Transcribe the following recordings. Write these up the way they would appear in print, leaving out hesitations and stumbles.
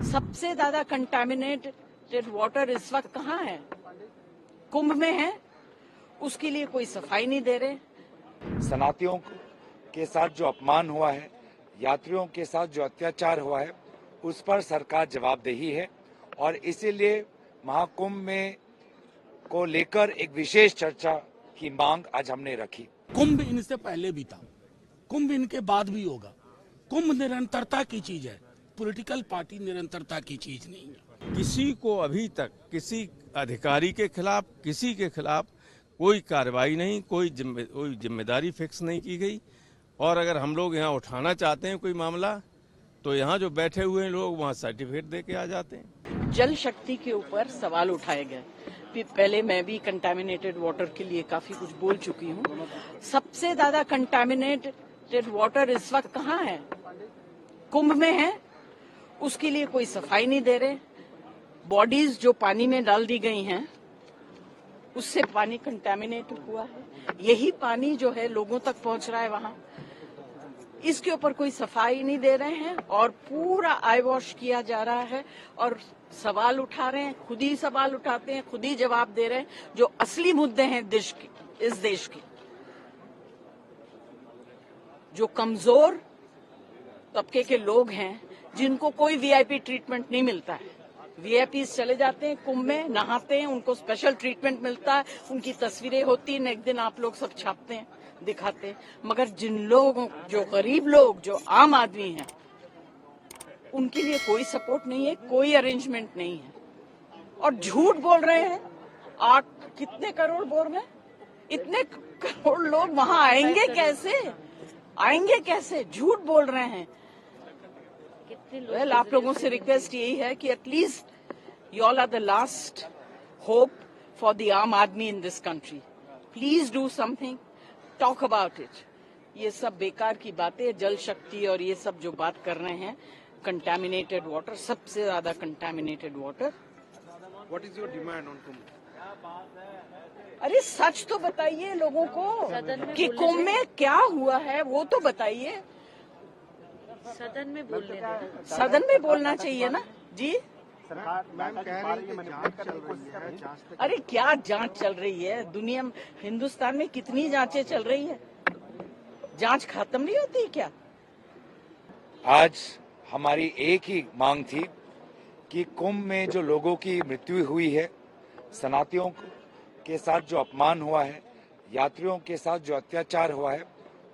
सबसे ज्यादा contaminated water इस वक्त कहाँ है? कुंभ में है। उसके लिए कोई सफाई नहीं दे रहे। सनातियों के साथ जो अपमान हुआ है, यात्रियों के साथ जो अत्याचार हुआ है, उस पर सरकार जवाबदेही है और इसीलिए महाकुंभ में को लेकर एक विशेष चर्चा की मांग आज हमने रखी। कुंभ इनसे पहले भी था, कुंभ इनके बाद भी होगा। कुंभ निरंतरता की चीज है, पॉलिटिकल पार्टी निरंतरता की चीज नहीं है। किसी को अभी तक किसी अधिकारी के खिलाफ, किसी के खिलाफ कोई कार्रवाई नहीं, कोई जिम्मेदारी फिक्स नहीं की गई। और अगर हम लोग यहाँ उठाना चाहते हैं कोई मामला, तो यहाँ जो बैठे हुए हैं लोग वहाँ सर्टिफिकेट दे के आ जाते हैं। जल शक्ति के ऊपर सवाल उठाए गए। पहले मैं भी कंटामिनेटेड वाटर के लिए काफी कुछ बोल चुकी हूँ। सबसे ज्यादा कंटामिनेटेड वाटर इस वक्त कहाँ है? कुंभ में है। उसके लिए कोई सफाई नहीं दे रहे। बॉडीज जो पानी में डाल दी गई हैं, उससे पानी कंटामिनेट हुआ है। यही पानी जो है लोगों तक पहुंच रहा है वहां। इसके ऊपर कोई सफाई नहीं दे रहे हैं और पूरा आई वॉश किया जा रहा है और सवाल उठा रहे हैं, खुद ही सवाल उठाते हैं, खुद ही जवाब दे रहे हैं। जो असली मुद्दे हैं इस देश के, जो कमजोर तबके के लोग हैं, जिनको कोई वीआईपी ट्रीटमेंट नहीं मिलता है। वीआईपीज चले जाते हैं कुंभ में, नहाते हैं, उनको स्पेशल ट्रीटमेंट मिलता है, उनकी तस्वीरें होती हैं, नेक्स्ट दिन आप लोग सब छापते हैं, दिखाते हैं। मगर जिन लोगों, जो गरीब लोग, जो आम आदमी हैं, उनके लिए कोई सपोर्ट नहीं है, कोई अरेंजमेंट नहीं है। और झूठ बोल रहे हैं। 8 कितने करोड़ बोल रहे हैं? इतने करोड़ लोग वहां आएंगे कैसे? आएंगे कैसे? झूठ बोल रहे हैं। आप लोगों से रिक्वेस्ट यही है कि at least you all are the last hope for the आम आदमी in this country. Please do something, talk about it. ये सब बेकार की बातें, जल शक्ति और ये सब जो बात कर रहे हैं, कंटामिनेटेड वाटर, सबसे ज्यादा contaminated water. What is your demand on Kumbh? अरे सच तो बताइए लोगों को कि कुंभ में क्या हुआ है, वो तो बताइए। सदन में बोलने दें। सदन में बोलना चाहिए ना जी। मैम कह रही है जांच चल रही है। अरे क्या जांच चल रही है? दुनिया में, हिंदुस्तान में कितनी जांचें चल रही है? जांच खत्म नहीं होती क्या? आज हमारी एक ही मांग थी कि कुंभ में जो लोगों की मृत्यु हुई है, सनातियों के साथ जो अपमान हुआ है, यात्रियों के साथ जो अत्याचार हुआ है,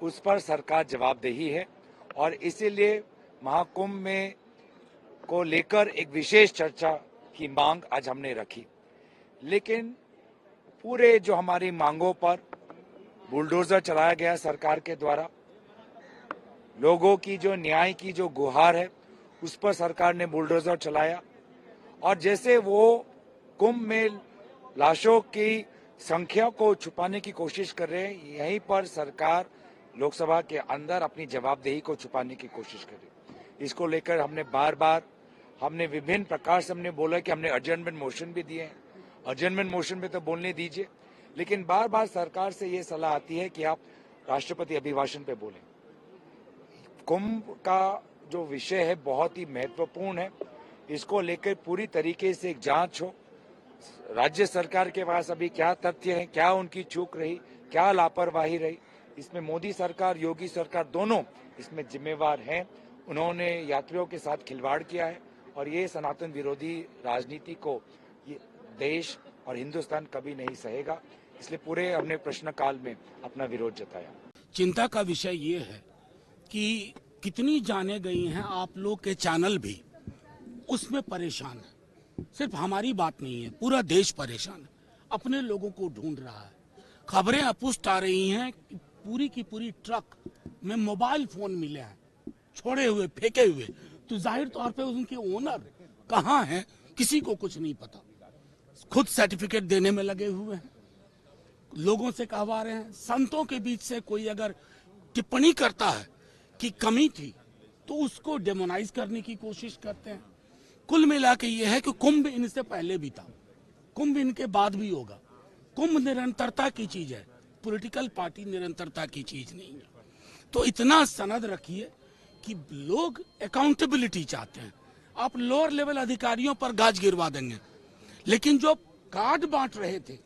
उस पर सरकार जवाबदेही है और इसीलिए महाकुंभ में को लेकर एक विशेष चर्चा की मांग आज हमने रखी। लेकिन पूरे जो हमारी मांगों पर बुलडोजर चलाया गया सरकार के द्वारा, लोगों की जो न्याय की जो गुहार है, उस पर सरकार ने बुलडोजर चलाया और जैसे वो कुंभ में लाशों की संख्या को छुपाने की कोशिश कर रहे हैं, यहीं पर सरकार लोकसभा के अंदर अपनी जवाबदेही को छुपाने की कोशिश कर रही है। इसको लेकर हमने विभिन्न प्रकार से हमने बोला कि हमने अर्जेंटमेंट मोशन भी दिए हैं। अर्जेंटमेंट मोशन में तो बोलने दीजिए, लेकिन बार बार सरकार से ये सलाह आती है कि आप राष्ट्रपति अभिभाषण पे बोलें। कुंभ का जो विषय है बहुत ही महत्वपूर्ण है। इसको लेकर पूरी तरीके से एक जांच हो। राज्य सरकार के पास अभी क्या तथ्य है, क्या उनकी चूक रही, क्या लापरवाही रही, इसमें मोदी सरकार, योगी सरकार दोनों इसमें जिम्मेवार हैं। उन्होंने यात्रियों के साथ खिलवाड़ किया है और ये सनातन विरोधी राजनीति को ये देश और हिंदुस्तान कभी नहीं सहेगा। इसलिए पूरे हमने प्रश्नकाल में अपना विरोध जताया। चिंता का विषय ये है कि कितनी जाने गई हैं, आप लोग के चैनल भी उसमें परेशान है। सिर्फ हमारी बात नहीं है, पूरा देश परेशान है, अपने लोगों को ढूंढ रहा है। खबरें अपुष्ट आ रही हैं कि पूरी की पूरी ट्रक में मोबाइल फोन मिले हैं, छोड़े हुए, फेंके हुए। तो जाहिर तौर पे उनके ओनर कहाँ हैं, किसी को कुछ नहीं पता। खुद सर्टिफिकेट देने में लगे हुए हैं, लोगों से कहवा रहे हैं। संतों के बीच से कोई अगर टिप्पणी करता है कि कमी थी, तो उसको डेमोनाइज करने की कोशिश करते हैं। कुल मिला के ये है कि कुंभ इनसे पहले भी था, कुंभ इनके बाद भी होगा। कुंभ निरंतरता की चीज है, पॉलिटिकल पार्टी निरंतरता की चीज नहीं है। तो इतना सनद रखिए कि लोग अकाउंटेबिलिटी चाहते हैं। आप लोअर लेवल अधिकारियों पर गाज गिरवा देंगे। लेकिन जो कार्ड बांट रहे थे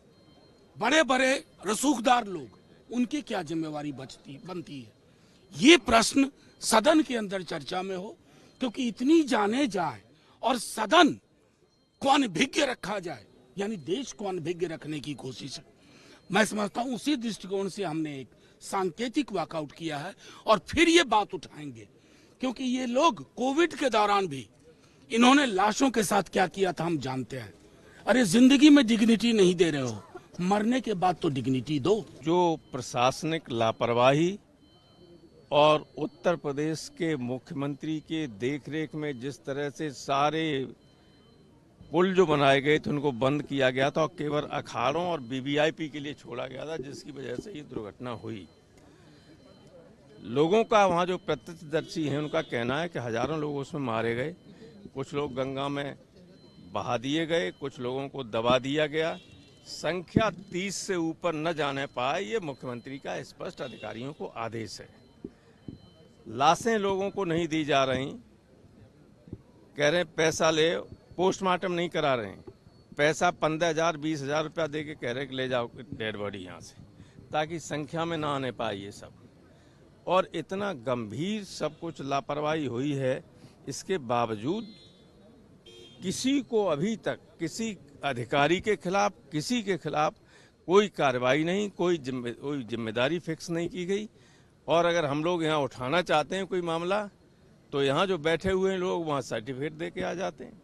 बड़े बड़े रसूखदार लोग, उनकी क्या जिम्मेवारी बनती है? ये प्रश्न सदन के अंदर चर्चा में हो, क्योंकि इतनी जाने जाए और सदन को अनभिज्ञ रखा जाए, यानी देश को अनभिज्ञ रखने की कोशिश है। मैं समझता हूं उसी दृष्टिकोण से हमने एक सांकेतिक वॉकआउट किया है और फिर ये बात उठाएंगे, क्योंकि ये लोग कोविड के दौरान भी इन्होंने लाशों के साथ क्या किया था हम जानते हैं। अरे जिंदगी में डिग्निटी नहीं दे रहे हो, मरने के बाद तो डिग्निटी दो। जो प्रशासनिक लापरवाही और उत्तर प्रदेश के मुख्यमंत्री के देखरेख में जिस तरह से सारे पुल जो बनाए गए थे उनको बंद किया गया था और केवल अखाड़ों और वीवीआईपी के लिए छोड़ा गया था, जिसकी वजह से ये दुर्घटना हुई। लोगों का वहाँ जो प्रत्यक्षदर्शी हैं उनका कहना है कि हजारों लोग उसमें मारे गए, कुछ लोग गंगा में बहा दिए गए, कुछ लोगों को दबा दिया गया। संख्या 30 से ऊपर न जाने पाए, ये मुख्यमंत्री का स्पष्ट अधिकारियों को आदेश है। लाशें लोगों को नहीं दी जा रही, कह रहे पैसा ले, पोस्टमार्टम नहीं करा रहे हैं, पैसा 15,000 20,000 रुपया दे के कह रहे कि ले जाओ डेड बॉडी यहाँ से, ताकि संख्या में ना आने पाए ये सब। और इतना गंभीर सब कुछ लापरवाही हुई है, इसके बावजूद किसी को अभी तक किसी अधिकारी के खिलाफ, किसी के खिलाफ कोई कार्रवाई नहीं, कोई जिम्मेदारी फिक्स नहीं की गई। और अगर हम लोग यहाँ उठाना चाहते हैं कोई मामला, तो यहाँ जो बैठे हुए हैं लोग वहाँ सर्टिफिकेट दे के आ जाते हैं।